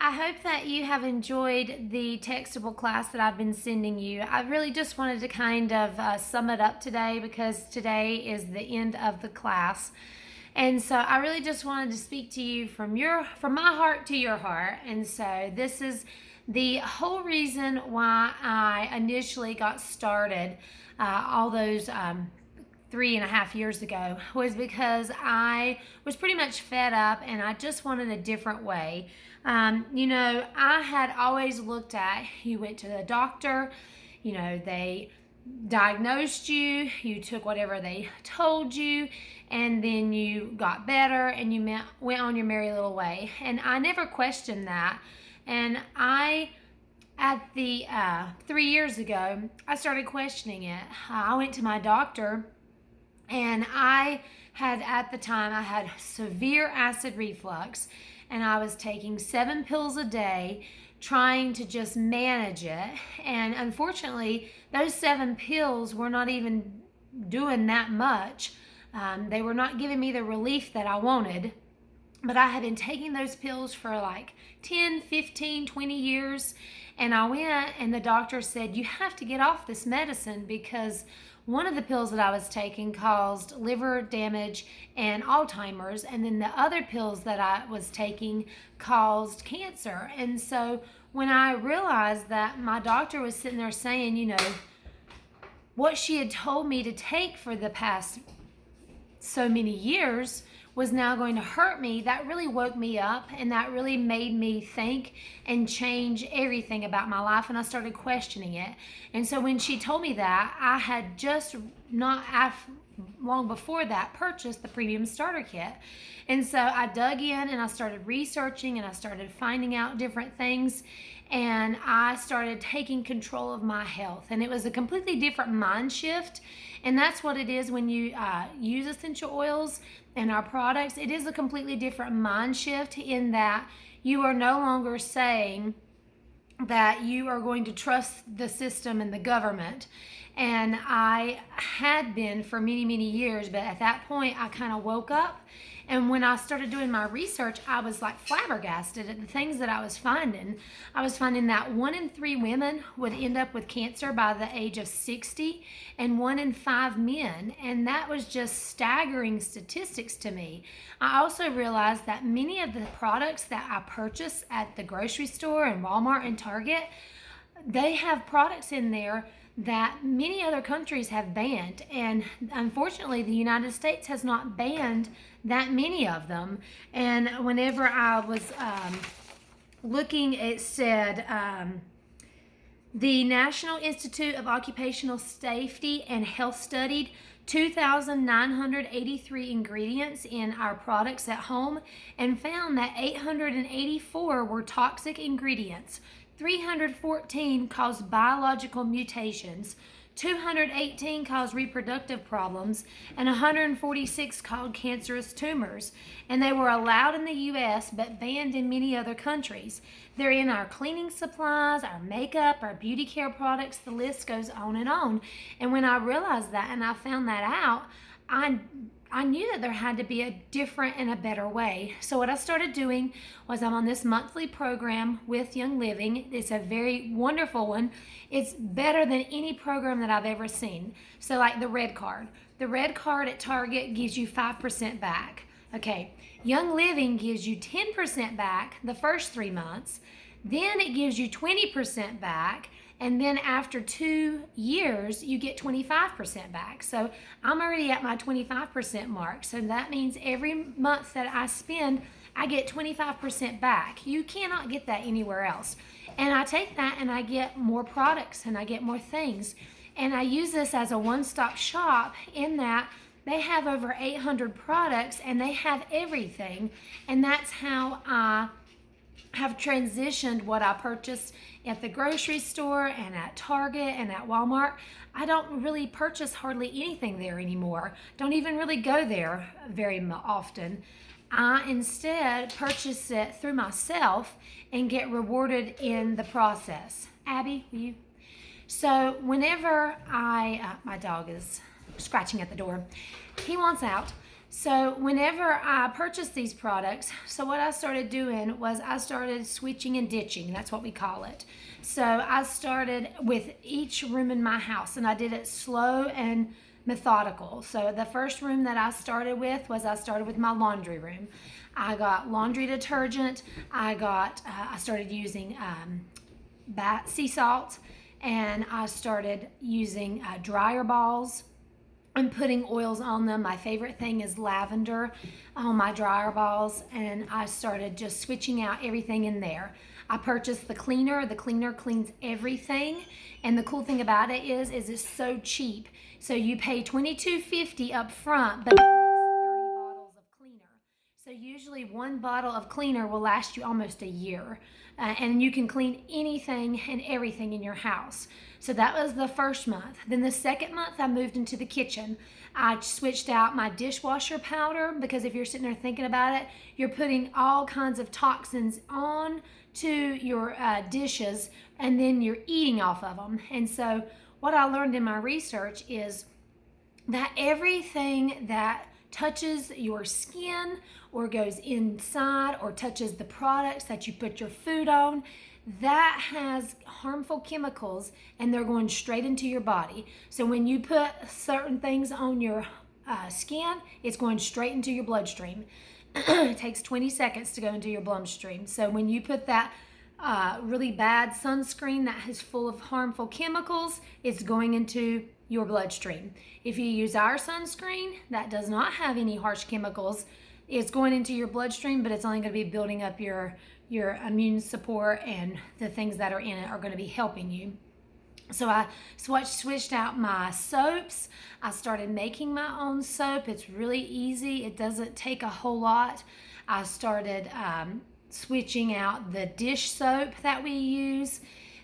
I hope that you have enjoyed the textable class that I've been sending you. I really just wanted to kind of sum it up today because today is the end of the class. And so I really just wanted to speak to you from my heart to your heart. And so this is the whole reason why I initially got started all those 3.5 years ago was because I was pretty much fed up and I just wanted a different way. I had always looked at, you went to the doctor, they diagnosed you, you took whatever they told you, and then you got better and you went on your merry little way. And I never questioned that. And at the 3 years ago, I started questioning it. I went to my doctor, and at the time, I had severe acid reflux, and I was taking 7 pills a day, trying to just manage it. And unfortunately, those 7 pills were not even doing that much. They were not giving me the relief that I wanted. But I had been taking those pills for like 10, 15, 20 years. And I went, and the doctor said, you have to get off this medicine because one of the pills that I was taking caused liver damage and Alzheimer's, and then the other pills that I was taking caused cancer. And so when I realized that my doctor was sitting there saying, what she had told me to take for the past so many years was now going to hurt me, that really woke me up, and that really made me think and change everything about my life, and I started questioning it. And so when she told me that, I had just not long before that purchased the premium starter kit. And so I dug in and I started researching and I started finding out different things, and I started taking control of my health. And it was a completely different mind shift. And that's what it is when you use essential oils and our products. It is a completely different mind shift in that you are no longer saying that you are going to trust the system and the government. And I had been for many, many years, but at that point I kind of woke up. And when I started doing my research, I was like flabbergasted at the things that I was finding. I was finding that 1 in 3 women would end up with cancer by the age of 60, and 1 in 5 men. And that was just staggering statistics to me. I also realized that many of the products that I purchase at the grocery store and Walmart and Target, they have products in there that many other countries have banned, and unfortunately the United States has not banned that many of them. And whenever I was looking, it said the National Institute of Occupational Safety and Health studied 2,983 ingredients in our products at home and found that 884 were toxic ingredients. 314 caused biological mutations, 218 caused reproductive problems, and 146 caused cancerous tumors. And they were allowed in the U.S. but banned in many other countries. They're in our cleaning supplies, our makeup, our beauty care products. The list goes on and on. And when I realized that and I found that out, I knew that there had to be a different and a better way. So what I started doing was I'm on this monthly program with Young Living. It's a very wonderful one. It's better than any program that I've ever seen. So like the red card. The red card at Target gives you 5% back. Okay, Young Living gives you 10% back the first 3 months. Then it gives you 20% back. And then after 2 years, you get 25% back. So I'm already at my 25% mark. So that means every month that I spend, I get 25% back. You cannot get that anywhere else. And I take that and I get more products and I get more things. And I use this as a one-stop shop in that they have over 800 products and they have everything. And that's how I have transitioned what I purchased at the grocery store and at Target and at Walmart. I don't really purchase hardly anything there anymore. Don't even really go there very often. I instead purchase it through myself and get rewarded in the process. Abby, will you? So whenever my dog is scratching at the door. He wants out. So whenever I purchased these products, so what I started doing was I started switching and ditching. That's what we call it. So I started with each room in my house, and I did it slow and methodical. So the first room that I started with was I started with my laundry room. I got laundry detergent. I started using sea salt, and I started using dryer balls and putting oils on them. My favorite thing is lavender on my dryer balls, and I started just switching out everything in there. I purchased the cleaner. The cleaner cleans everything, and the cool thing about it is it's so cheap. So you pay $22.50 up front, but it makes 30 bottles of cleaner. So usually one bottle of cleaner will last you almost a year, and you can clean anything and everything in your house. So that was the first month. Then the second month, I moved into the kitchen. I switched out my dishwasher powder, because if you're sitting there thinking about it, you're putting all kinds of toxins on to your dishes, and then you're eating off of them. And so what I learned in my research is that everything that touches your skin or goes inside or touches the products that you put your food on, that has harmful chemicals, and they're going straight into your body. So when you put certain things on your skin, it's going straight into your bloodstream. It takes 20 seconds to go into your bloodstream. So when you put that really bad sunscreen that is full of harmful chemicals, it's going into your bloodstream. If you use our sunscreen that does not have any harsh chemicals, it's going into your bloodstream, but it's only going to be building up your immune support, and the things that are in it are going to be helping you. So I switched out my soaps. I started making my own soap. It's really easy. It doesn't take a whole lot. I started switching out the dish soap that we use.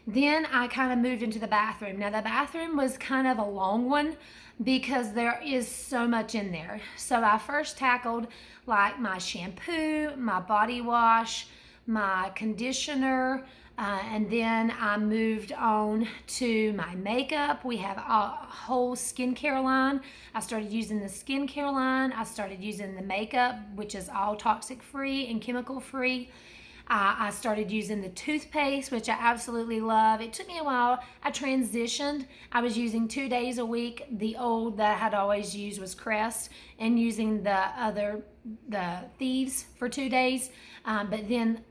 Then I kind of moved into the bathroom. Now the bathroom was kind of a long one because there is so much in there. So I first tackled like my shampoo, my body wash, my conditioner, and then I moved on to my makeup. We have a whole skincare line. I started using the skincare line. I started using the makeup, which is all toxic free and chemical free. I started using the toothpaste, which I absolutely love. It took me a while. I transitioned. I was using 2 days a week. The old that I had always used was Crest, and using the Thieves for 2 days. But then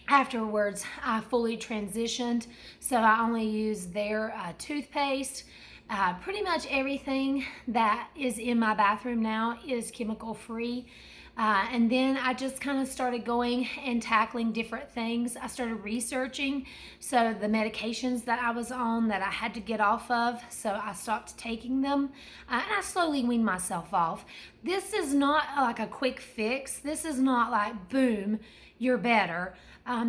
afterwards, I fully transitioned. So I only use their toothpaste. Pretty much everything that is in my bathroom now is chemical free. And then I just kind of started going and tackling different things. I started researching. So the medications that I was on that I had to get off of, so I stopped taking them. And I slowly weaned myself off. This is not like a quick fix. This is not like, boom, you're better.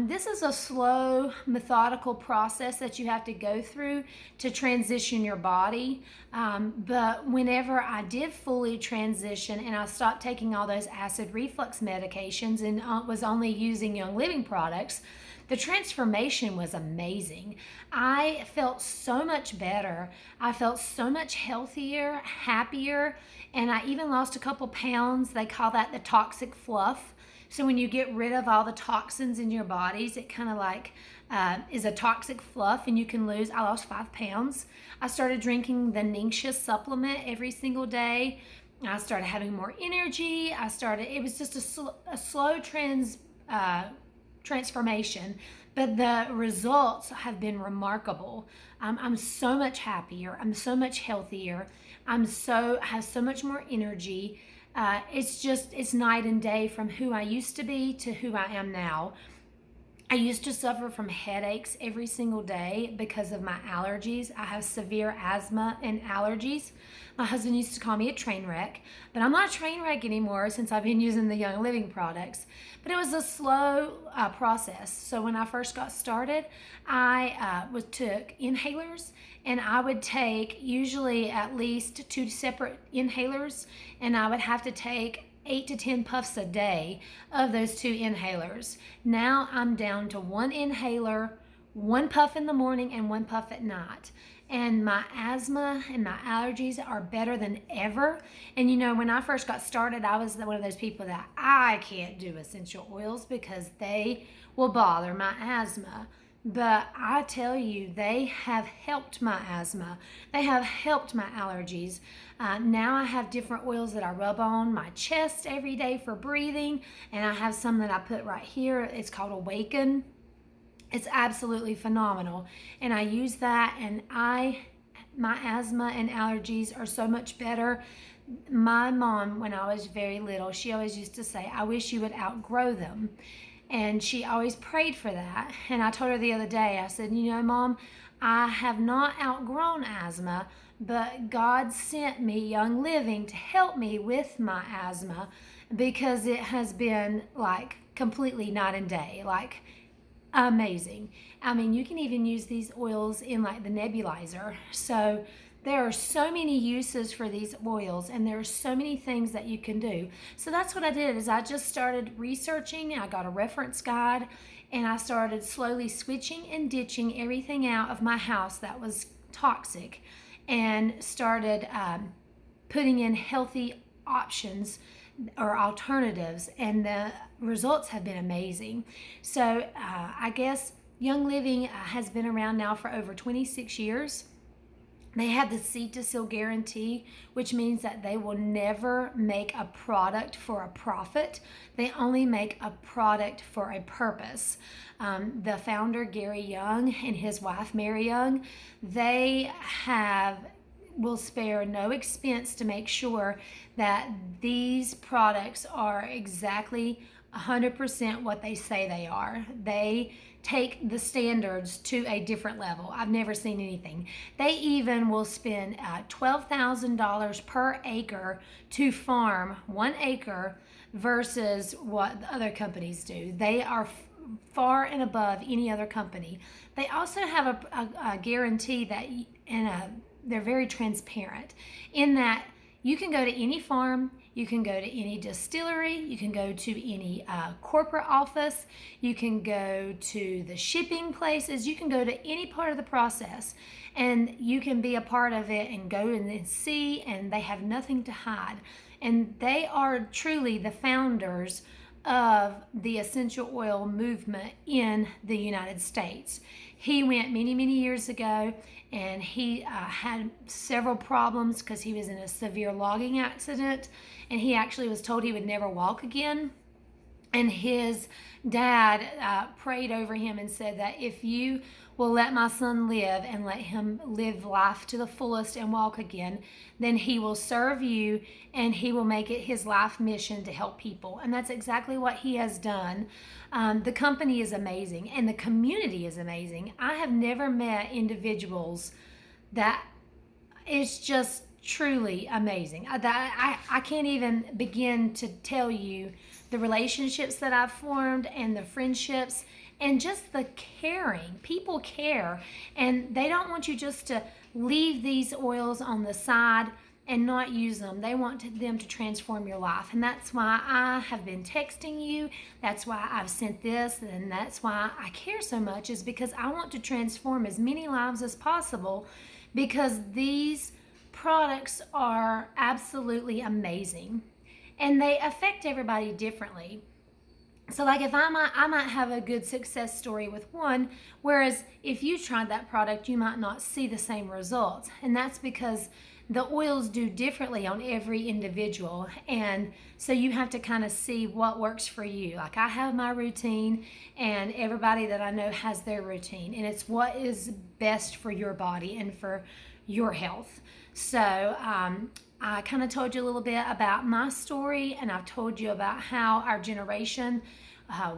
This is a slow, methodical process that you have to go through to transition your body. But whenever I did fully transition and I stopped taking all those acid reflux medications and was only using Young Living products, the transformation was amazing. I felt so much better. I felt so much healthier, happier, and I even lost a couple pounds. They call that the toxic fluff. So when you get rid of all the toxins in your bodies, it kind of like is a toxic fluff, and you can lose. I lost 5 pounds. I started drinking the Ningxia supplement every single day. I started having more energy. It was just a slow transformation, but the results have been remarkable. I'm so much happier. I'm so much healthier. Have so much more energy. It's night and day from who I used to be to who I am now. I used to suffer from headaches every single day because of my allergies. I have severe asthma and allergies. My husband used to call me a train wreck, but I'm not a train wreck anymore since I've been using the Young Living products. But it was a slow process. So when I first got started, I took inhalers, and I would take usually at least 2 separate inhalers, and I would have to take 8 to 10 puffs a day of those 2 inhalers. Now I'm down to 1 inhaler, 1 puff in the morning and 1 puff at night. and my asthma and my allergies are better than ever. And you know, when I first got started, I was one of those people that I can't do essential oils because they will bother my asthma. But I tell you, they have helped my asthma. They have helped my allergies. Now I have different oils that I rub on my chest every day for breathing, and I have some that I put right here. It's called Awaken. It's absolutely phenomenal, and I use that, and my asthma and allergies are so much better. My mom, when I was very little, she always used to say, I wish you would outgrow them. And she always prayed for that. And I told her the other day, I said, you know, Mom, I have not outgrown asthma, but God sent me Young Living to help me with my asthma because it has been like completely night and day, like amazing. I mean, you can even use these oils in like the nebulizer. So there are so many uses for these oils, and there are so many things that you can do. So that's what I did, is I just started researching. I got a reference guide, and I started slowly switching and ditching everything out of my house that was toxic, and started putting in healthy options or alternatives, and the results have been amazing. So I guess Young Living has been around now for over 26 years. They have the seed to seal guarantee, which means that they will never make a product for a profit. They only make a product for a purpose. The founder, Gary Young, and his wife, Mary Young, they will spare no expense to make sure that these products are exactly 100% what they say they are. They take the standards to a different level. I've never seen anything. They even will spend $12,000 per acre to farm 1 acre versus what the other companies do. They are far and above any other company. They also have a guarantee that, they're very transparent in that you can go to any farm, you can go to any distillery, you can go to any corporate office, you can go to the shipping places, you can go to any part of the process, and you can be a part of it and go and see, and they have nothing to hide. And they are truly the founders of the essential oil movement in the United States. He went many, many years ago, and he had several problems because he was in a severe logging accident, and he actually was told he would never walk again. And his dad prayed over him and said that if you will let my son live and let him live life to the fullest and walk again, then he will serve you and he will make it his life mission to help people. And that's exactly what he has done. The company is amazing and the community is amazing. I have never met individuals that is just truly amazing. I can't even begin to tell you the relationships that I've formed and the friendships and just the caring. People care, and they don't want you just to leave these oils on the side and not use them. They want them to transform your life, and that's why I have been texting you. That's why I've sent this, and that's why I care so much, is because I want to transform as many lives as possible, because these products are absolutely amazing and they affect everybody differently. So like if I might have a good success story with one, whereas if you tried that product you might not see the same results, and that's because the oils do differently on every individual, and so you have to kind of see what works for you. Like I have my routine, and everybody that I know has their routine, and it's what is best for your body and for your health. So I kind of told you a little bit about my story, and I've told you about how our generation,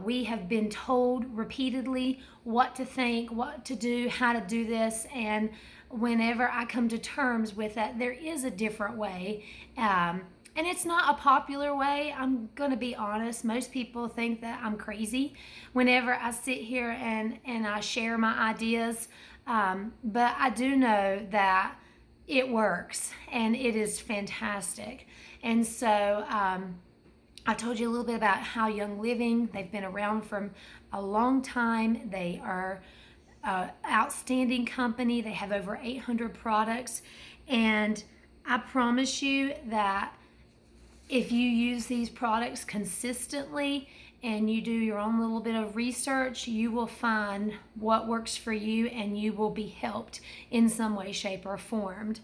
we have been told repeatedly what to think, what to do, how to do this, and whenever I come to terms with that, there is a different way. And it's not a popular way. I'm going to be honest. Most people think that I'm crazy whenever I sit here and I share my ideas. But I do know that it works and it is fantastic. And so I told you a little bit about how Young Living, they've been around for a long time. They are an outstanding company. They have over 800 products, and I promise you that if you use these products consistently and you do your own little bit of research, you will find what works for you, and you will be helped in some way, shape, or form.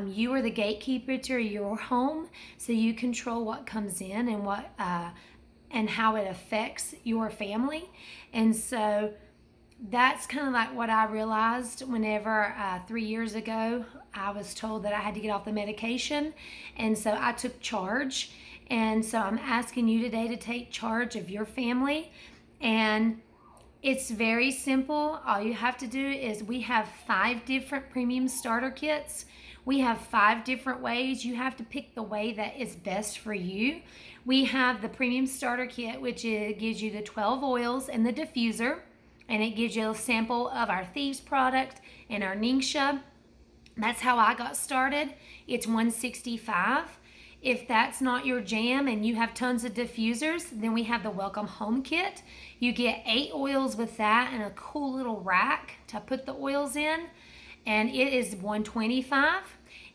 You are the gatekeeper to your home, so you control what comes in and what and how it affects your family. And so that's kind of like what I realized whenever 3 years ago I was told that I had to get off the medication. And so I took charge. And so I'm asking you today to take charge of your family. And it's very simple. All you have to do is, we have 5 different premium starter kits. We have 5 different ways. You have to pick the way that is best for you. We have the premium starter kit, which gives you the 12 oils and the diffuser. And it gives you a sample of our Thieves product and our Ningxia. That's how I got started. It's $165. If that's not your jam and you have tons of diffusers, then we have the Welcome Home Kit. You get 8 oils with that and a cool little rack to put the oils in, and it is $125.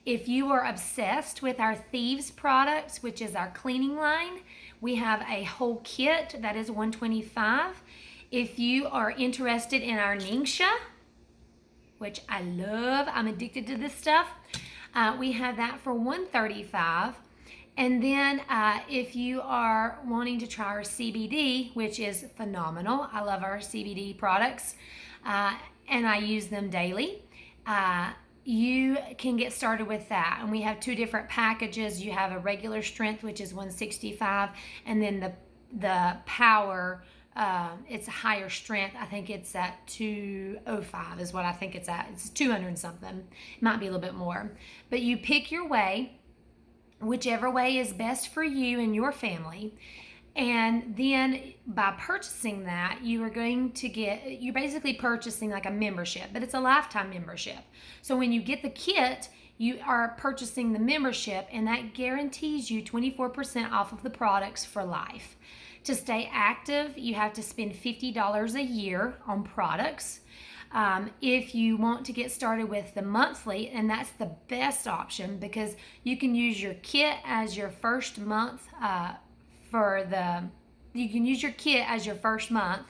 If you are obsessed with our Thieves products, which is our cleaning line, we have a whole kit that is $125. If you are interested in our Ningxia, which I love, I'm addicted to this stuff, we have that for $135. And then if you are wanting to try our CBD, which is phenomenal, I love our CBD products, and I use them daily, you can get started with that. And we have 2 different packages. You have a regular strength, which is $165, and then the power, it's a higher strength. I think it's at 205 is what I think it's at. It's 200 and something. It might be a little bit more. But you pick your way, whichever way is best for you and your family. And then by purchasing that, you're basically purchasing like a membership, but it's a lifetime membership. So when you get the kit, you are purchasing the membership, and that guarantees you 24% off of the products for life. To stay active, you have to spend $50 a year on products. If you want to get started with the monthly, and that's the best option, because you can use your kit as your first month you can use your kit as your first month,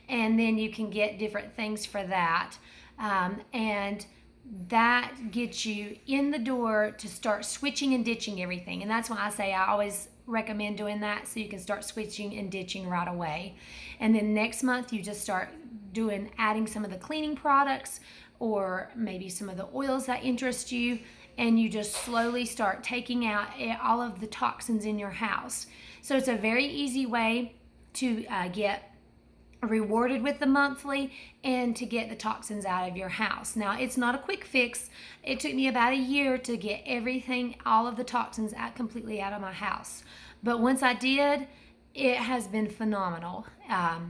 and then you can get different things for that. And that gets you in the door to start switching and ditching everything. And that's why I say I always recommend doing that, so you can start switching and ditching right away. And then next month you just start adding some of the cleaning products, or maybe some of the oils that interest you, and you just slowly start taking out all of the toxins in your house. So it's a very easy way to get rewarded with the monthly and to get the toxins out of your house. Now, it's not a quick fix. It took me about a year to get all of the toxins completely out of my house. But once I did, it has been phenomenal. I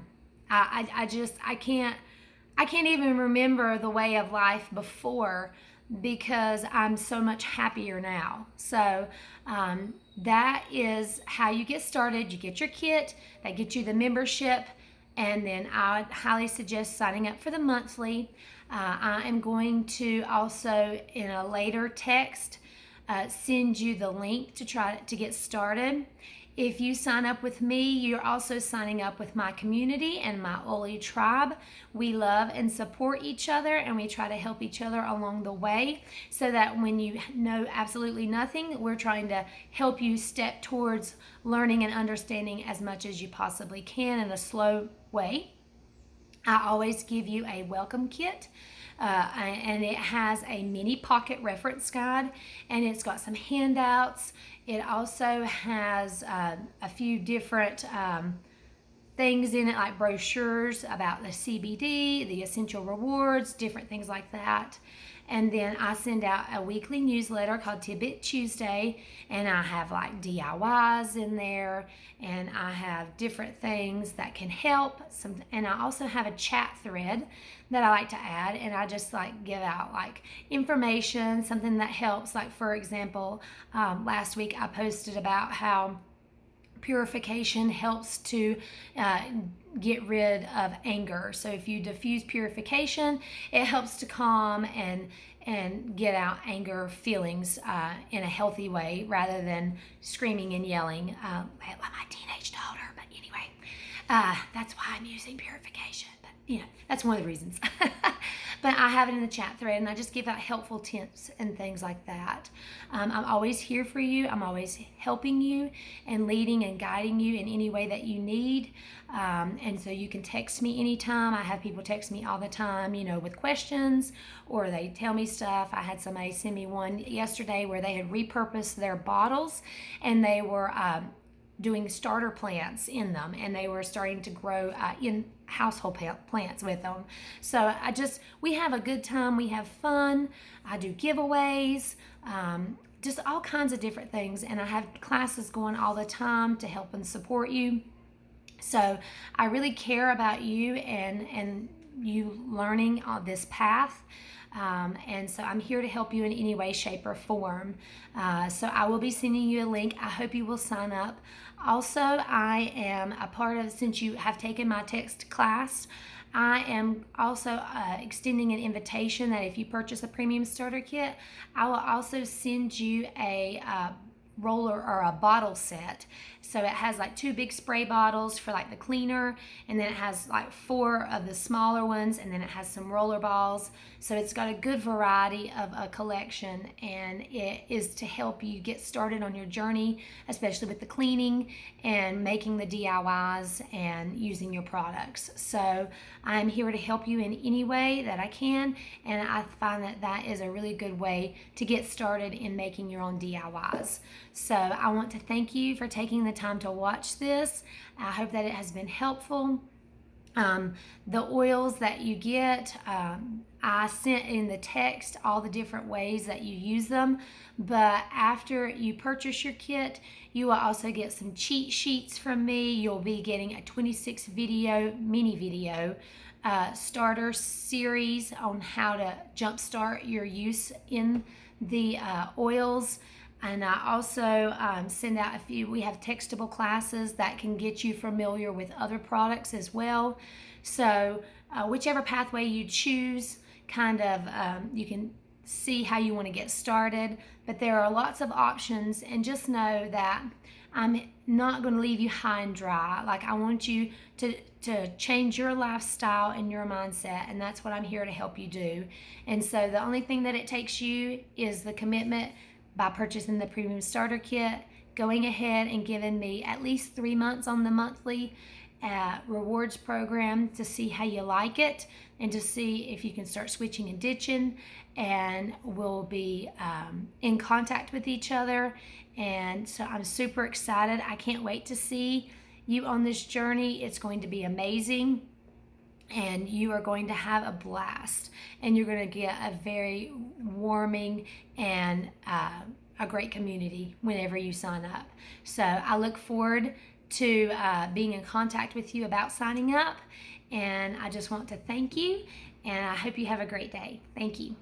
can't even remember the way of life before, because I'm so much happier now. So that is how you get started. You get your kit, that gets you the membership, and then I would highly suggest signing up for the monthly. I am going to also, in a later text, send you the link to try to get started. If you sign up with me, you're also signing up with my community and my Oli tribe. We love and support each other, and we try to help each other along the way, so that when you know absolutely nothing, we're trying to help you step towards learning and understanding as much as you possibly can in a slow way. I always give you a welcome kit. And it has a mini pocket reference guide, and it's got some handouts. It also has a few different things in it, like brochures about the CBD, the essential rewards, different things like that. And then I send out a weekly newsletter called Tidbit Tuesday, and I have like DIYs in there, and I have different things that can help. And I also have a chat thread that I like to add, and I just like give out like information, something that helps. Like, for example, last week I posted about how purification helps to get rid of anger. So if you diffuse purification, it helps to calm and get out anger feelings in a healthy way rather than screaming and yelling like my teenage daughter. But anyway, that's why I'm using purification. But that's one of the reasons. But I have it in the chat thread, and I just give out helpful tips and things like that. I'm always here for you. I'm always helping you and leading and guiding you in any way that you need. And so you can text me anytime. I have people text me all the time, with questions, or they tell me stuff. I had somebody send me one yesterday where they had repurposed their bottles, and they were doing starter plants in them, and they were starting to grow in household plants with them. So we have a good time. We have fun. I do giveaways, just all kinds of different things, and I have classes going all the time to help and support you. So I really care about you and you learning on this path. And so I'm here to help you in any way, shape, or form. So I will be sending you a link. I hope you will sign up. Also, I am a part of, since you have taken my text class, I am also extending an invitation that if you purchase a premium starter kit, I will also send you a roller or a bottle set. So it has like 2 big spray bottles for like the cleaner, and then it has like 4 of the smaller ones, and then it has some roller balls. So it's got a good variety of a collection, and it is to help you get started on your journey, especially with the cleaning and making the DIYs and using your products. So I'm here to help you in any way that I can, and I find that that is a really good way to get started in making your own DIYs. So I want to thank you for taking the time to watch this. I hope that it has been helpful. The oils that you get, I sent in the text all the different ways that you use them, but after you purchase your kit, you will also get some cheat sheets from me. You'll be getting a 26 mini video starter series on how to jumpstart your use in the oils. And I also send out we have textable classes that can get you familiar with other products as well. So whichever pathway you choose, you can see how you want to get started. But there are lots of options, and just know that I'm not going to leave you high and dry. Like, I want you to change your lifestyle and your mindset, and that's what I'm here to help you do. And so the only thing that it takes you is the commitment by purchasing the premium starter kit, going ahead and giving me at least 3 months on the monthly rewards program to see how you like it and to see if you can start switching and ditching, and we'll be in contact with each other. And so I'm super excited. I can't wait to see you on this journey. It's going to be amazing, and you are going to have a blast, and you're going to get a very warming and a great community whenever you sign up. So I look forward to being in contact with you about signing up, and I just want to thank you, and I hope you have a great day. Thank you.